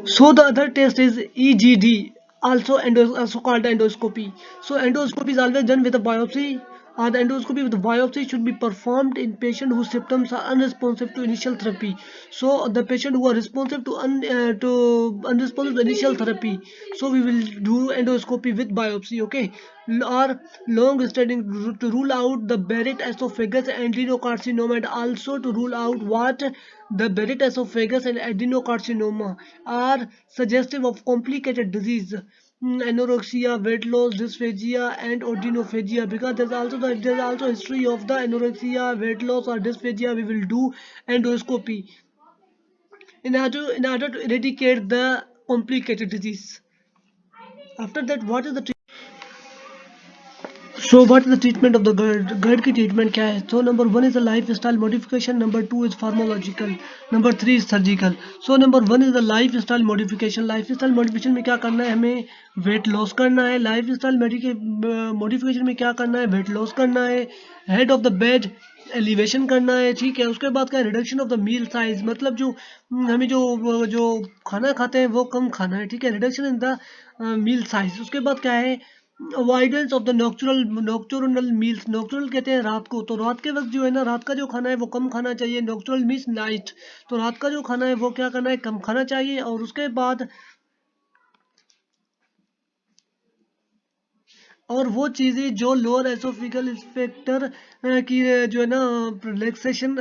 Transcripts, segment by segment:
So the other test is EGD, also called endoscopy. So endoscopy is always done with a biopsy. The endoscopy with biopsy should be performed in patient whose symptoms are unresponsive to initial therapy. So the patient who are responsive to unresponsive to initial therapy. So we will do endoscopy with biopsy. Okay, or long studying to rule out the Barrett esophagus and adenocarcinoma, and also to rule out what the Barrett esophagus and adenocarcinoma are suggestive of complicated disease, anorexia, weight loss, dysphagia, and odynophagia. Because there's also history of the anorexia, weight loss, or dysphagia. We will do endoscopy in order to eradicate the complicated disease. After that, what is the treatment of the GERD? GERD की treatment क्या है? So number one is a lifestyle modification, number two is pharmacological, number three is surgical. So number one is the lifestyle modification. Lifestyle modification में क्या करना है? हमें weight loss करना है. Lifestyle modification में क्या करना है? weight loss करना है. Head of the bed elevation करना है, ठीक है. उसके बाद क्या है? Reduction of the meal size, मतलब जो हमें जो खाना खाते हैं वो कम खाना है, ठीक है. Reduction in the meal size. उसके बाद क्या है? Avoidance of the nocturnal meals. Nocturnal कहते हैं रात को, तो रात के वक्त जो है ना, रात का जो खाना है वो कम खाना चाहिए. नॉक्चुरनल मीन्स नाइट, तो रात का जो खाना है वो क्या करना है? कम खाना चाहिए. और उसके बाद और वो चीज़ें जो लोअर एसोफिकल स्फेक्टर की जो है ना रिलैक्सेशन,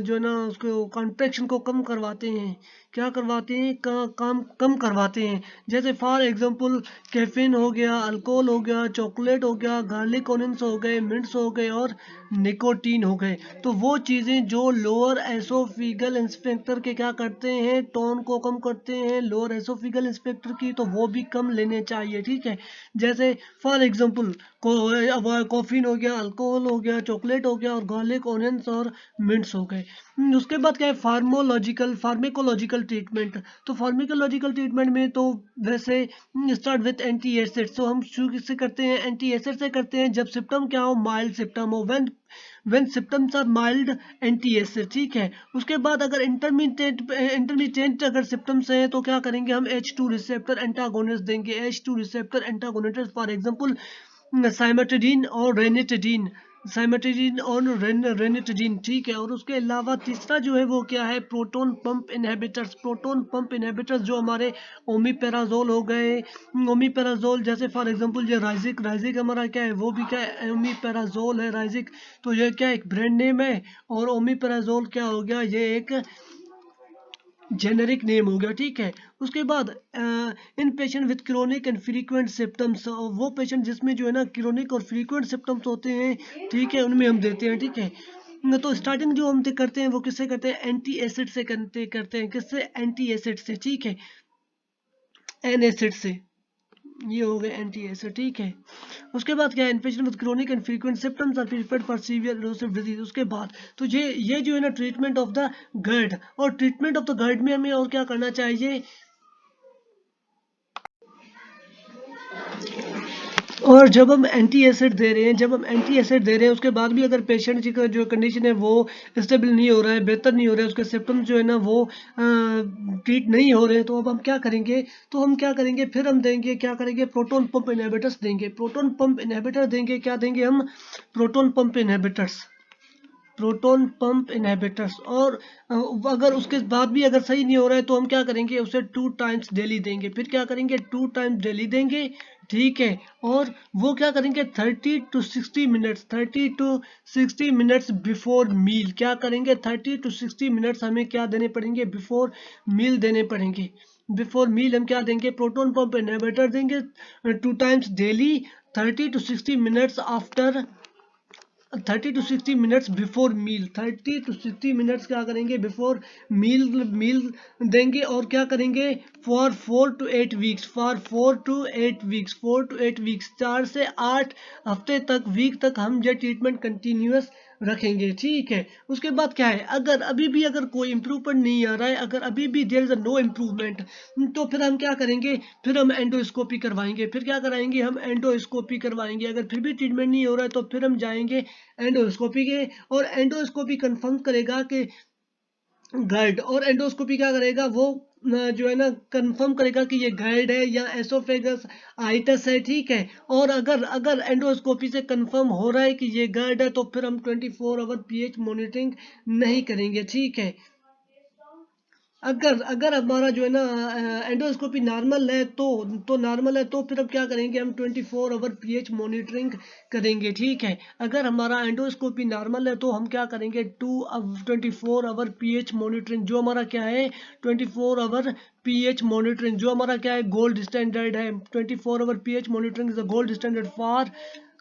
जो है ना उसको कॉन्ट्रैक्शन को कम करवाते हैं. क्या करवाते हैं? काम कम करवाते हैं. जैसे फॉर एग्जांपल कैफीन हो गया, अल्कोहल हो गया, चॉकलेट हो गया, गार्लिक ऑनियंस हो गए, मिंट्स हो गए और निकोटीन हो गए. तो वो चीज़ें जो लोअर एसोफिगल इंस्पेक्टर के क्या करते हैं? टोन को कम करते हैं लोअर एसोफिगल इंस्पेक्टर की, तो वो भी कम लेने चाहिए, ठीक है. जैसे फॉर एग्जांपल कॉफीन हो गया, अल्कोहल हो गया, चॉकलेट हो गया और गार्लिक ऑनियंस और मिंट्स हो गए. उसके बाद क्या है? Pharmacological treatment. तो फार्मेकोलॉजिकल ट्रीटमेंट में तो वैसे स्टार्ट विथ एंटी एसिड. तो हम शुरू किससे करते हैं? एंटी एसिड से करते हैं. जब सिम्टम क्या हो? माइल्ड सिम्टम हो. When symptoms are mild, anti acid, ठीक है. उसके बाद अगर इंटरमीडिएट अगर सिम्टम्स हैं तो क्या करेंगे? हम H2 रिसेप्टर एंटागोनिस्ट देंगे. H2 receptor antagonist for example cimetidine और रेनिटिडीन. साइमेटिडीन और रेनिटिडीन, ठीक है. और उसके अलावा तीसरा जो है वो क्या है? Proton pump inhibitors. Proton pump inhibitors जो हमारे ओमीपेराजोल हो गए. ओमीपेराजोल जैसे फॉर एग्जांपल ये राइजिक हमारा क्या है? वो भी क्या है? ओमीपेराजोल है, राइजिक. तो ये क्या एक ब्रांड नेम है और ओमीपेराजोल क्या हो गया? ये एक जेनेरिक नेम हो गया, ठीक है. उसके बाद in patient with chronic and frequent symptoms, वो पेशेंट जिसमें जो है ना क्रोनिक और फ्रीक्वेंट सिम्टम्स होते हैं, ठीक है, उनमें हम देते हैं, ठीक है. तो स्टार्टिंग जो हम करते हैं वो किससे करते हैं? एंटी एसिड से करते हैं. किससे? एंटी एसिड से, ठीक है, एन एसिड से. ये हो गए एंटी एसिड, ठीक है. उसके बाद क्या है? Infection with chronic and frequent symptoms are prepared for severe erosive disease. उसके बाद तो ये जो है ना ट्रीटमेंट ऑफ द GERD. और ट्रीटमेंट ऑफ द GERD में हमें और क्या करना चाहिए? और जब हम एंटी एसिड दे रहे हैं, उसके बाद भी अगर पेशेंट जी का जो कंडीशन है वो स्टेबल नहीं हो रहा है, बेहतर नहीं हो रहा है, उसके सिम्टम्स जो है ना वो ट्रीट नहीं हो रहे हैं, तो अब हम क्या करेंगे? फिर हम देंगे, क्या करेंगे? प्रोटोन पंप इनहिबिटर्स देंगे. प्रोटोन पंप इनहिबिटर देंगे. क्या देंगे हम? Proton pump inhibitors. और अगर उसके बाद भी अगर सही नहीं हो रहा है तो हम क्या करेंगे? उसे 2 टाइम्स डेली देंगे. फिर क्या करेंगे? 2 टाइम्स डेली देंगे, ठीक है. और वो क्या करेंगे? 30 to 60 मिनट्स बिफोर मील. क्या करेंगे? 30 to 60 मिनट्स हमें क्या देने पड़ेंगे? बिफोर मील देने पड़ेंगे. बिफोर मील हम क्या देंगे? प्रोटोन पंप इनहिबिटर देंगे 2 times daily. 30 to 60 minutes after 30 to 60 minutes before meal. 30 to 60 minutes क्या करेंगे? बिफोर मील देंगे. और क्या करेंगे? For 4 to 8 weeks. 4 to 8 weeks 4 से 8 हफ्ते तक, वीक तक हम ये ट्रीटमेंट कंटिन्यूस रखेंगे, ठीक है. उसके बाद क्या है? अगर अभी भी अगर कोई इम्प्रूवमेंट नहीं आ रहा है, अगर अभी भी there is a no improvement, तो फिर हम क्या करेंगे? फिर हम एंडोस्कोपी करवाएंगे. फिर क्या कराएंगे? हम एंडोस्कोपी करवाएंगे. अगर फिर भी ट्रीटमेंट नहीं हो रहा है तो फिर हम जाएंगे एंडोस्कोपी के. और एंडोस्कोपी कंफर्म करेगा कि GERD, और एंडोस्कोपी क्या करेगा? वो जो है ना कंफर्म करेगा कि ये GERD है या एसोफेगस आइटस है, ठीक है। और अगर अगर एंडोस्कोपी से कंफर्म हो रहा है कि ये GERD है, तो फिर हम 24 आवर पीएच मॉनिटरिंग नहीं करेंगे, ठीक है। अगर अगर हमारा जो है ना एंडोस्कोपी नॉर्मल है, तो नॉर्मल है, तो फिर अब क्या करेंगे, हम 24 आवर पीएच मॉनिटरिंग करेंगे, ठीक है। अगर हमारा एंडोस्कोपी नॉर्मल है, तो हम क्या करेंगे, 24 आवर पीएच मॉनिटरिंग, जो हमारा क्या है 24 आवर पीएच मॉनिटरिंग, जो हमारा क्या है गोल्ड स्टैंडर्ड है। 24 hour pH monitoring is the gold standard for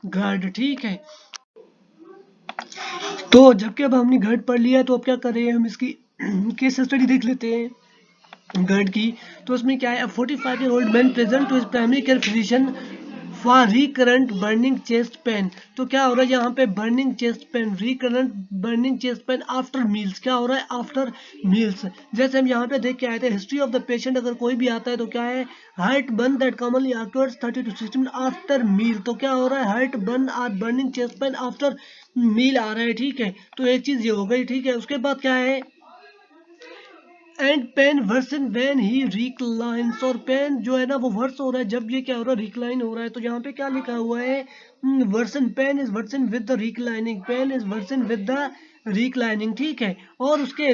GERD, ठीक है। तो जबकि अब हमने GERD पढ़ लिया, तो अब क्या कर रहे हैं, हम इसकी केस स्टडी देख लेते हैं GERD की। तो उसमें क्या है, 45-year-old man present to his primary care physician for recurrent burning chest pain. तो क्या हो रहा है यहाँ पे, burning chest pain, recurrent burning chest pain after meals. क्या हो रहा है, आफ्टर मील्स। जैसे हम यहाँ पे देख के आए थे, हिस्ट्री ऑफ द पेशेंट अगर कोई भी आता है तो क्या है, heartburn that commonly occurs 30 to 60 minute after meal. तो क्या हो रहा है, हार्ट बर्न और burning chest pain after meal आ रहा है, ठीक है। तो एक चीज ये हो गई, ठीक है। उसके बाद क्या है, and pain worsen when he reclines. और पेन जो है ना वो वर्स हो रहा है जब ये क्या हो रहा है, रिक्लाइन हो रहा है। तो यहाँ पे क्या लिखा हुआ है, worsen, pain is worsen with the reclining, pain is worsen with the reclining, ठीक है। और उसके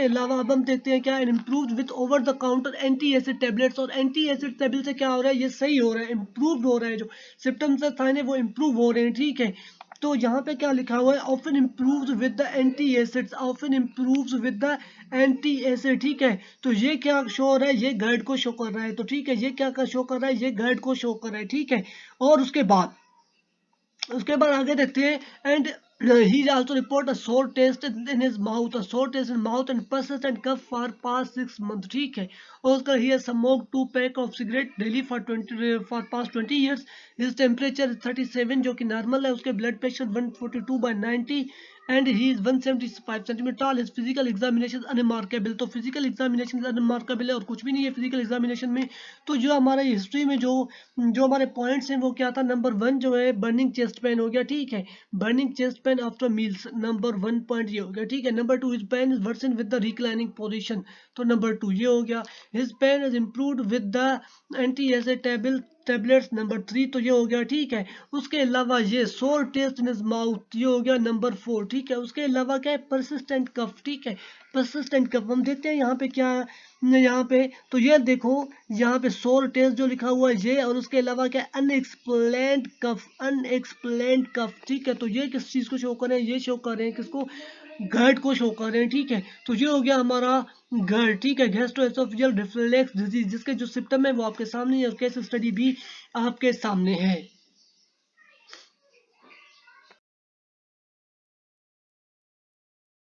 अलावा अब हम देखते हैं क्या, improve with over the counter anti acid tablets. और एंटी एसिड टेबलेट से क्या हो रहा है, ये सही हो रहा है, इम्प्रूव हो रहा है, जो सिम्टम्स है साइन है वो इम्प्रूव हो रहे हैं, ठीक है। तो यहाँ पे क्या लिखा हुआ है, often improves with the anti acids, often improves with the anti acid, ठीक है। तो ये क्या शो हो रहा है, ये GERD को शो कर रहा है, तो ठीक है, ये क्या शो कर रहा है, ये GERD को शो कर रहा है, ठीक है। और उसके बाद आगे देखते हैं, and he also report a sore taste in his mouth, a sore taste in mouth and persistent cough for past 6 months, ठीक है। और उसका he has smoked 2 pack of cigarette daily for past 20 years, his temperature is 37 जो कि normal है, उसके blood pressure 142/90 and he is 175 centimetre tall, his physical examination unremarkable। तो physical examination अनमार्केबल है और कुछ भी नहीं है फिजिकल एग्जामिनेशन में। तो जो हमारा हिस्ट्री में जो जो हमारे पॉइंट्स हैं वो क्या था, नंबर 1 जो है बर्निंग चेस्ट पेन हो गया, ठीक है। Burning chest pain after meals, number 1 point ये हो गया, ठीक है। Number 2 is pain is worsen with the reclining position, तो नंबर 2 ये हो गया। His pain is improved with the anti acid tablets, number 3 तो ये हो गया, ठीक है। उसके अलावा ये सोर टेस्ट इन हिज माउथ, ये हो गया नंबर 4, ठीक है। उसके अलावा क्या है, परसिस्टेंट कफ, ठीक है। परसिस्टेंट कफ हम देखते हैं यहाँ पे क्या है, यहाँ पे तो ये देखो, यहाँ पे सोर टेस्ट जो लिखा हुआ है ये, और उसके अलावा क्या अनएक्सप्लेन्ड कफ, अनएक्सप्लेन्ड कफ, ठीक है। तो ये किस चीज को शो कर रहे हैं, ये शो कर रहे हैं किसको, GERD को शो कर रहे हैं, ठीक है। तो ये हो गया हमारा GERD, ठीक है, गैस्ट्रोएसोफेजियल रिफ्लक्स डिजीज, जिसके जो सिम्टम है वो आपके सामने है और केस स्टडी भी आपके सामने है।